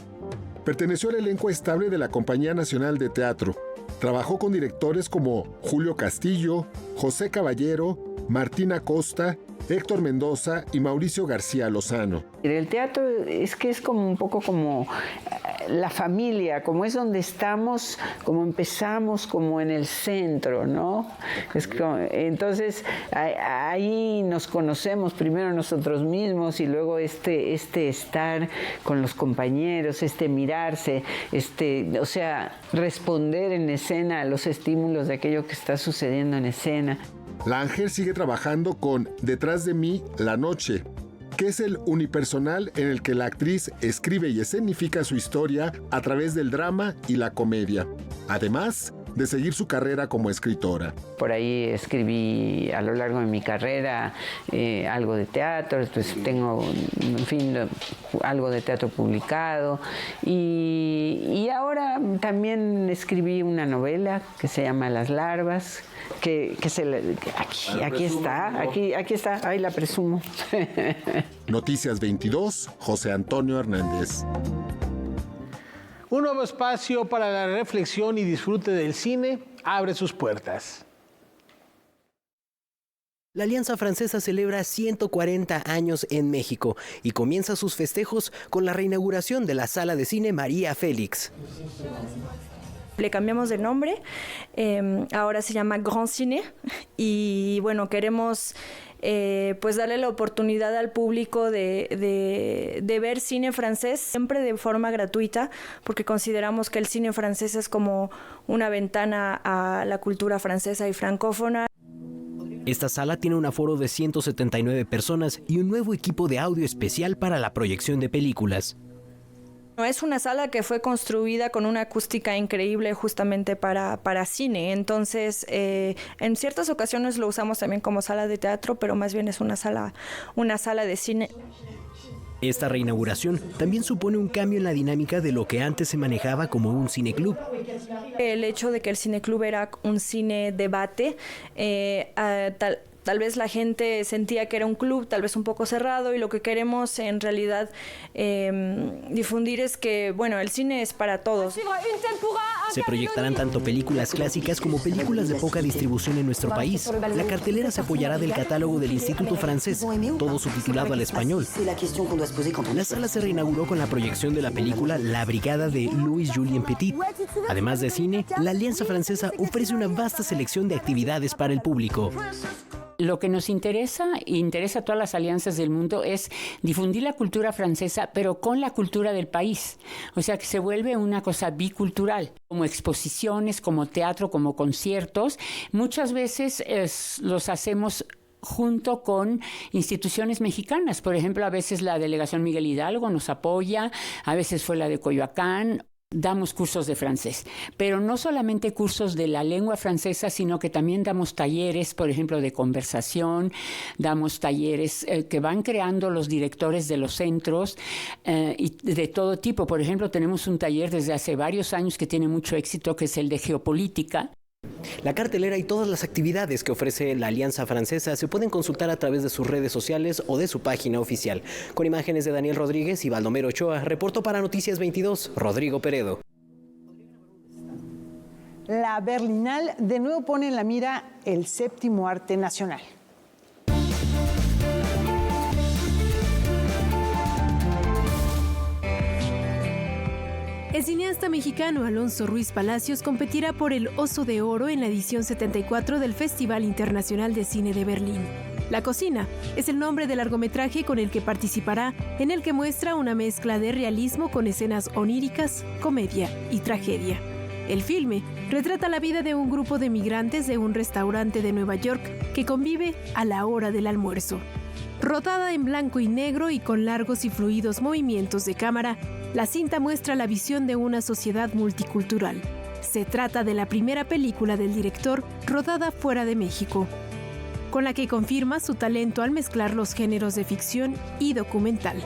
Perteneció al elenco estable de la Compañía Nacional de Teatro. Trabajó con directores como Julio Castillo, José Caballero, Martina Costa, Héctor Mendoza y Mauricio García Lozano. El teatro es que es como un poco como la familia, como es donde estamos, como empezamos, como en el centro, ¿no? Entonces ahí nos conocemos primero nosotros mismos y luego este estar con los compañeros, mirarse, o sea, responder en escena a los estímulos de aquello que está sucediendo en escena. Langer sigue trabajando con Detrás de mí, La Noche, que es el unipersonal en el que la actriz escribe y escenifica su historia a través del drama y la comedia, además de seguir su carrera como escritora. Por ahí escribí a lo largo de mi carrera algo de teatro, pues tengo, en fin, algo de teatro publicado y ahora también escribí una novela que se llama Las Larvas, aquí está, ahí la presumo. Noticias 22, José Antonio Hernández. Un nuevo espacio para la reflexión y disfrute del cine abre sus puertas. La Alianza Francesa celebra 140 años en México y comienza sus festejos con la reinauguración de la sala de cine María Félix. Le cambiamos de nombre, ahora se llama Grand Ciné y bueno, queremos pues darle la oportunidad al público de ver cine francés siempre de forma gratuita, porque consideramos que el cine francés es como una ventana a la cultura francesa y francófona. Esta sala tiene un aforo de 179 personas y un nuevo equipo de audio especial para la proyección de películas. Es una sala que fue construida con una acústica increíble justamente para cine, entonces en ciertas ocasiones lo usamos también como sala de teatro, pero más bien es una sala de cine. Esta reinauguración también supone un cambio en la dinámica de lo que antes se manejaba como un cineclub. El hecho de que el cineclub era un cine debate, tal vez la gente sentía que era un club tal vez un poco cerrado, y lo que queremos en realidad difundir es que, bueno, el cine es para todos. Se proyectarán tanto películas clásicas como películas de poca distribución en nuestro país. La cartelera se apoyará del catálogo del Instituto Francés, todo subtitulado al español. La sala se reinauguró con la proyección de la película La Brigada de Louis-Julien Petit. Además de cine, la Alianza Francesa ofrece una vasta selección de actividades para el público. Lo que nos interesa a todas las alianzas del mundo es difundir la cultura francesa, pero con la cultura del país. O sea, que se vuelve una cosa bicultural, como exposiciones, como teatro, como conciertos. Muchas veces los hacemos junto con instituciones mexicanas. Por ejemplo, a veces la Delegación Miguel Hidalgo nos apoya, a veces fue la de Coyoacán. Damos cursos de francés, pero no solamente cursos de la lengua francesa, sino que también damos talleres, por ejemplo, de conversación, damos talleres que van creando los directores de los centros y de todo tipo. Por ejemplo, tenemos un taller desde hace varios años que tiene mucho éxito, que es el de geopolítica. La cartelera y todas las actividades que ofrece la Alianza Francesa se pueden consultar a través de sus redes sociales o de su página oficial. Con imágenes de Daniel Rodríguez y Baldomero Ochoa, reportó para Noticias 22, Rodrigo Peredo. La Berlinale de nuevo pone en la mira el séptimo arte nacional. El cineasta mexicano Alonso Ruiz Palacios competirá por el Oso de Oro en la edición 74 del Festival Internacional de Cine de Berlín. La Cocina es el nombre del largometraje con el que participará, en el que muestra una mezcla de realismo con escenas oníricas, comedia y tragedia. El filme retrata la vida de un grupo de migrantes de un restaurante de Nueva York que convive a la hora del almuerzo. Rodada en blanco y negro y con largos y fluidos movimientos de cámara, la cinta muestra la visión de una sociedad multicultural. Se trata de la primera película del director rodada fuera de México, con la que confirma su talento al mezclar los géneros de ficción y documental.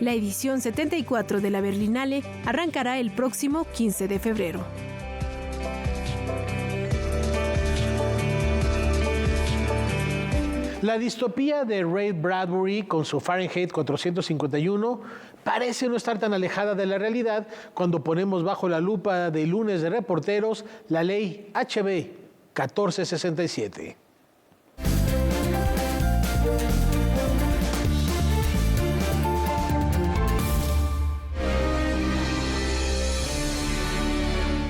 La edición 74 de la Berlinale arrancará el próximo 15 de febrero. La distopía de Ray Bradbury con su Fahrenheit 451 parece no estar tan alejada de la realidad cuando ponemos bajo la lupa de Lunes de Reporteros la ley HB 1467.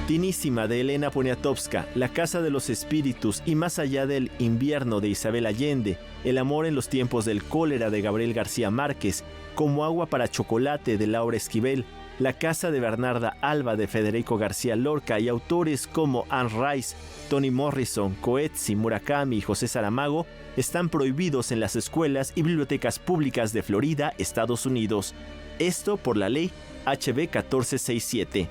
Tinísima de Elena Poniatowska, La Casa de los Espíritus y Más allá del invierno de Isabel Allende, El amor en los tiempos del cólera de Gabriel García Márquez, Como agua para chocolate de Laura Esquivel, La casa de Bernarda Alba de Federico García Lorca y autores como Anne Rice, Toni Morrison, Coetzee, Murakami y José Saramago están prohibidos en las escuelas y bibliotecas públicas de Florida, Estados Unidos. Esto por la ley HB 1467.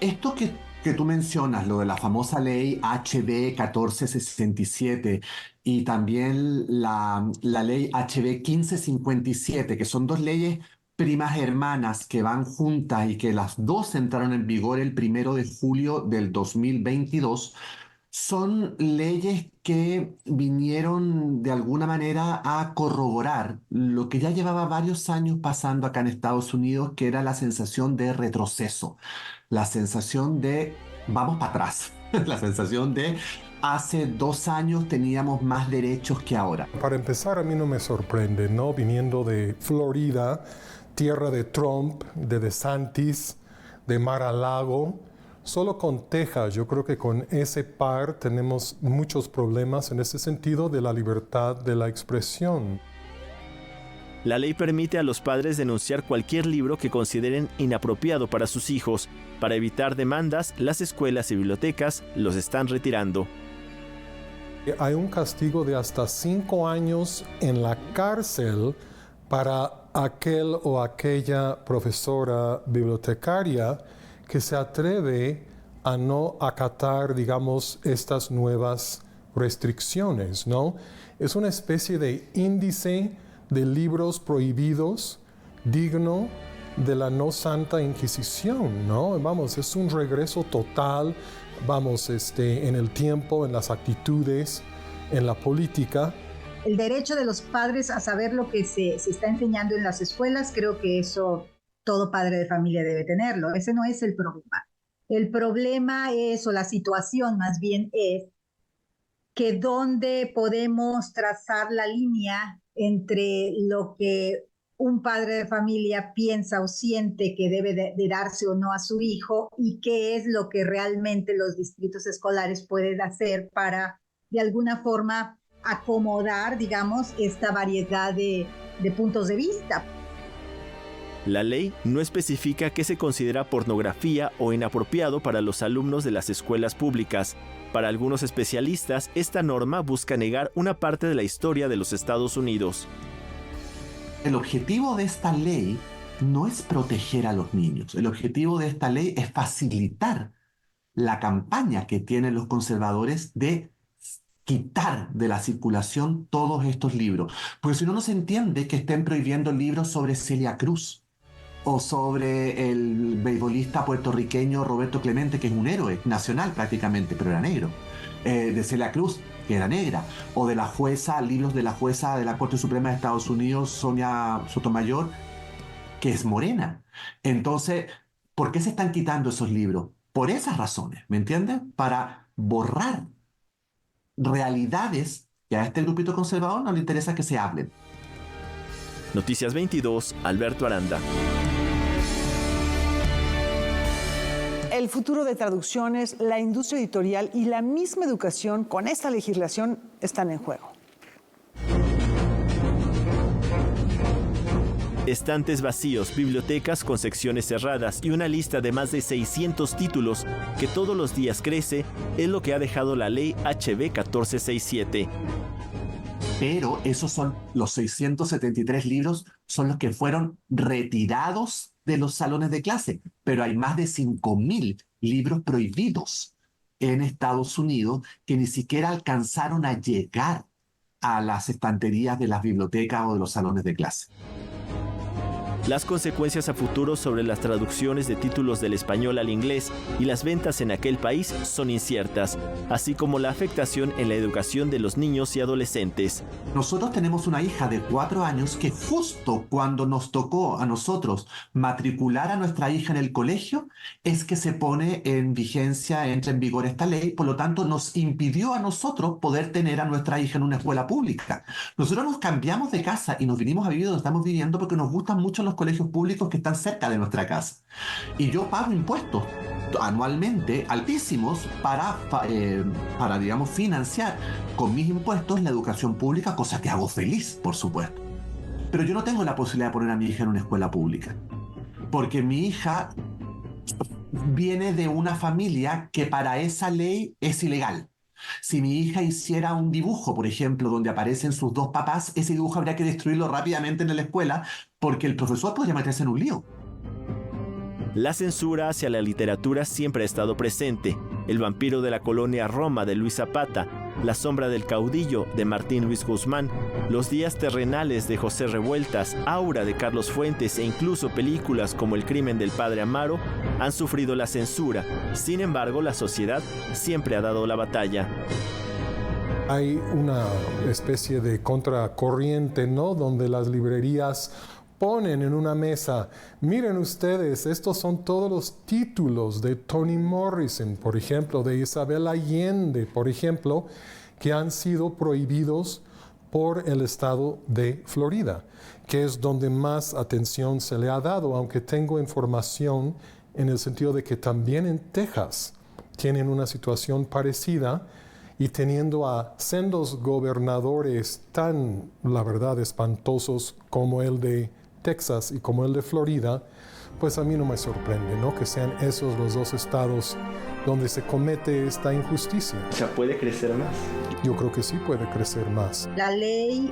Esto que tú mencionas, lo de la famosa ley HB 1467 y también la ley HB 1557, que son dos leyes primas hermanas que van juntas y que las dos entraron en vigor el 1 de julio del 2022, son leyes que vinieron de alguna manera a corroborar lo que ya llevaba varios años pasando acá en Estados Unidos, que era la sensación de retroceso, la sensación de vamos para atrás, la sensación de hace 2 años teníamos más derechos que ahora. Para empezar, a mí no me sorprende, ¿no? Viniendo de Florida, tierra de Trump, de DeSantis, de Mar-a-Lago. Solo con Texas, yo creo que con ese par tenemos muchos problemas en ese sentido de la libertad de la expresión. La ley permite a los padres denunciar cualquier libro que consideren inapropiado para sus hijos. Para evitar demandas, las escuelas y bibliotecas los están retirando. Hay un castigo de hasta 5 años en la cárcel para aquel o aquella profesora bibliotecaria que se atreve a no acatar, digamos, estas nuevas restricciones, ¿no? Es una especie de índice de libros prohibidos digno de la no Santa Inquisición, ¿no? Vamos, es un regreso total, vamos, en el tiempo, en las actitudes, en la política. El derecho de los padres a saber lo que se está enseñando en las escuelas, creo que eso todo padre de familia debe tenerlo. Ese no es el problema. El problema es, o la situación más bien es, que dónde podemos trazar la línea entre lo que un padre de familia piensa o siente que debe de darse o no a su hijo y qué es lo que realmente los distritos escolares pueden hacer para, de alguna forma, acomodar, digamos, esta variedad de puntos de vista. La ley no especifica qué se considera pornografía o inapropiado para los alumnos de las escuelas públicas. Para algunos especialistas, esta norma busca negar una parte de la historia de los Estados Unidos. El objetivo de esta ley no es proteger a los niños. El objetivo de esta ley es facilitar la campaña que tienen los conservadores de quitar de la circulación todos estos libros. Porque si no, no se entiende que estén prohibiendo libros sobre Celia Cruz o sobre el beisbolista puertorriqueño Roberto Clemente, que es un héroe nacional prácticamente, pero era negro. De Celia Cruz, que era negra. O de la jueza, libros de la jueza de la Corte Suprema de Estados Unidos, Sonia Sotomayor, que es morena. Entonces, ¿por qué se están quitando esos libros? Por esas razones, ¿me entiendes? Para borrar realidades que a este grupito conservador no le interesa que se hablen. Noticias 22, Alberto Aranda. El futuro de traducciones, la industria editorial y la misma educación con esta legislación están en juego. Estantes vacíos, bibliotecas con secciones cerradas y una lista de más de 600 títulos que todos los días crece es lo que ha dejado la ley HB 1467. Pero esos son los 673 libros, son los que fueron retirados de los salones de clase. Pero hay más de 5.000 libros prohibidos en Estados Unidos que ni siquiera alcanzaron a llegar a las estanterías de las bibliotecas o de los salones de clase. Las consecuencias a futuro sobre las traducciones de títulos del español al inglés y las ventas en aquel país son inciertas, así como la afectación en la educación de los niños y adolescentes. Nosotros tenemos una hija de 4 años que justo cuando nos tocó a nosotros matricular a nuestra hija en el colegio, es que se pone en vigencia, entra en vigor esta ley, por lo tanto nos impidió a nosotros poder tener a nuestra hija en una escuela pública. Nosotros nos cambiamos de casa y nos vinimos a vivir donde estamos viviendo porque nos gustan mucho los colegios públicos que están cerca de nuestra casa. Y yo pago impuestos anualmente altísimos para digamos, financiar con mis impuestos la educación pública, cosa que hago feliz, por supuesto. Pero yo no tengo la posibilidad de poner a mi hija en una escuela pública. porque mi hija viene de una familia que para esa ley es ilegal. Si mi hija hiciera un dibujo, por ejemplo, donde aparecen sus dos papás, ese dibujo habría que destruirlo rápidamente en la escuela porque el profesor podría meterse en un lío. La censura hacia la literatura siempre ha estado presente. El vampiro de la colonia Roma de Luis Zapata, La sombra del caudillo de Martín Luis Guzmán, Los días terrenales de José Revueltas, Aura de Carlos Fuentes e incluso películas como El crimen del padre Amaro han sufrido la censura. Sin embargo, la sociedad siempre ha dado la batalla. Hay una especie de contracorriente, ¿no? Donde las librerías ponen en una mesa, miren ustedes, estos son todos los títulos de Toni Morrison, por ejemplo, de Isabel Allende, por ejemplo, que han sido prohibidos por el estado de Florida, que es donde más atención se le ha dado, aunque tengo información en el sentido de que también en Texas tienen una situación parecida y teniendo a sendos gobernadores tan, la verdad, espantosos como el de Texas y como el de Florida, pues a mí no me sorprende, ¿no? Que sean esos los dos estados donde se comete esta injusticia. O sea, ¿puede crecer más? Yo creo que sí puede crecer más. La ley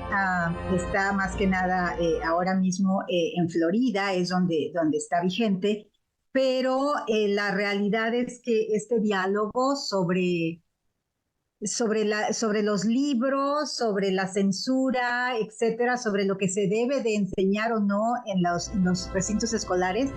está más que nada ahora mismo en Florida, es donde está vigente, pero la realidad es que este diálogo sobre los libros, sobre la censura, etcétera, sobre lo que se debe de enseñar o no en los recintos escolares,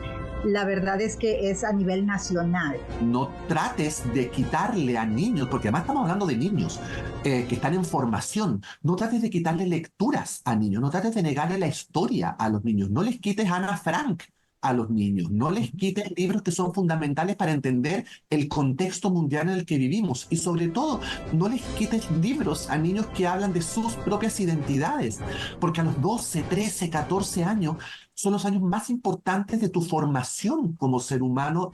la verdad es que es a nivel nacional. No trates de quitarle a niños, porque además estamos hablando de niños que están en formación, no trates de quitarle lecturas a niños, no trates de negarle la historia a los niños, no les quites a Ana Frank a los niños, no les quites libros que son fundamentales para entender el contexto mundial en el que vivimos y sobre todo no les quites libros a niños que hablan de sus propias identidades, porque a los 12, 13, 14 años son los años más importantes de tu formación como ser humano.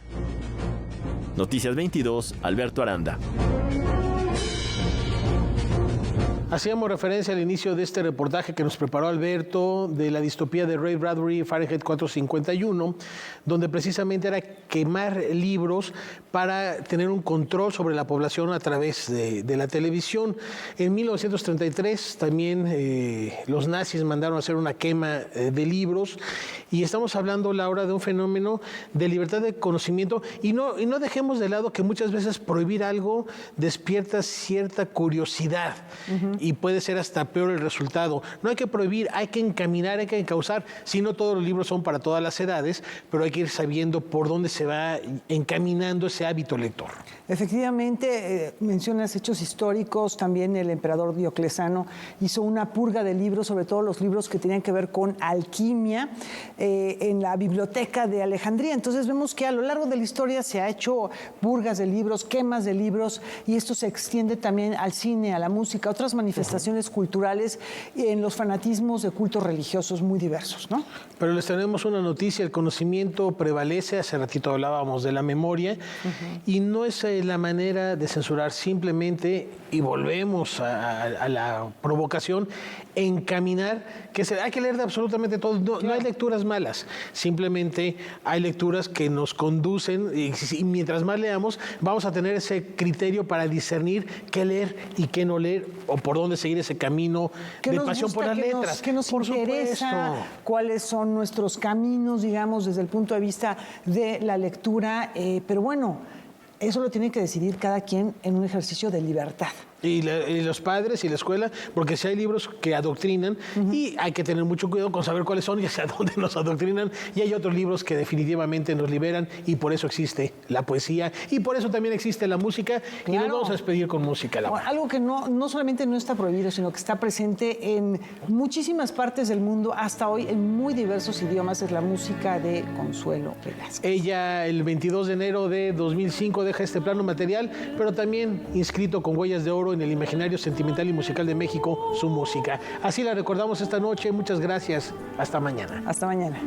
Noticias 22, Alberto Aranda. Hacíamos referencia al inicio de este reportaje que nos preparó Alberto de la distopía de Ray Bradbury, Fahrenheit 451, donde precisamente era quemar libros para tener un control sobre la población a través de la televisión. En 1933 también los nazis mandaron a hacer una quema de libros y estamos hablando, Laura, de un fenómeno de libertad de conocimiento y no dejemos de lado que muchas veces prohibir algo despierta cierta curiosidad. Y puede ser hasta peor el resultado. No hay que prohibir, hay que encaminar, hay que encauzar. Si no todos los libros son para todas las edades, pero hay que ir sabiendo por dónde se va encaminando ese hábito lector. Efectivamente, mencionas hechos históricos, también el emperador Diocleciano hizo una purga de libros, sobre todo los libros que tenían que ver con alquimia, en la biblioteca de Alejandría. Entonces vemos que a lo largo de la historia se ha hecho purgas de libros, quemas de libros, y esto se extiende también al cine, a la música, a otras manifestaciones culturales, en los fanatismos de cultos religiosos muy diversos, ¿no? Pero les tenemos una noticia, el conocimiento prevalece, hace ratito hablábamos de la memoria, y no es la manera de censurar, simplemente, y volvemos a la provocación, encaminar, que hay que leer de absolutamente todo, no hay lecturas malas, simplemente hay lecturas que nos conducen, y mientras más leamos, vamos a tener ese criterio para discernir qué leer y qué no leer, o por dónde seguir ese camino de pasión por las letras. ¿Qué nos interesa? ¿Cuáles son nuestros caminos, digamos, desde el punto de vista de la lectura? Pero bueno, eso lo tiene que decidir cada quien en un ejercicio de libertad. Y los padres y la escuela, porque si hay libros que adoctrinan y hay que tener mucho cuidado con saber cuáles son y hacia dónde nos adoctrinan, y hay otros libros que definitivamente nos liberan, y por eso existe la poesía y por eso también existe la música. Claro. Y nos vamos a despedir con música, Laura. Algo que no solamente no está prohibido, sino que está presente en muchísimas partes del mundo hasta hoy en muy diversos idiomas, es la música de Consuelo Velázquez. Ella el 22 de enero de 2005 deja este plano material, pero también inscrito con huellas de oro en el imaginario sentimental y musical de México, su música. Así la recordamos esta noche. Muchas gracias. Hasta mañana. Hasta mañana.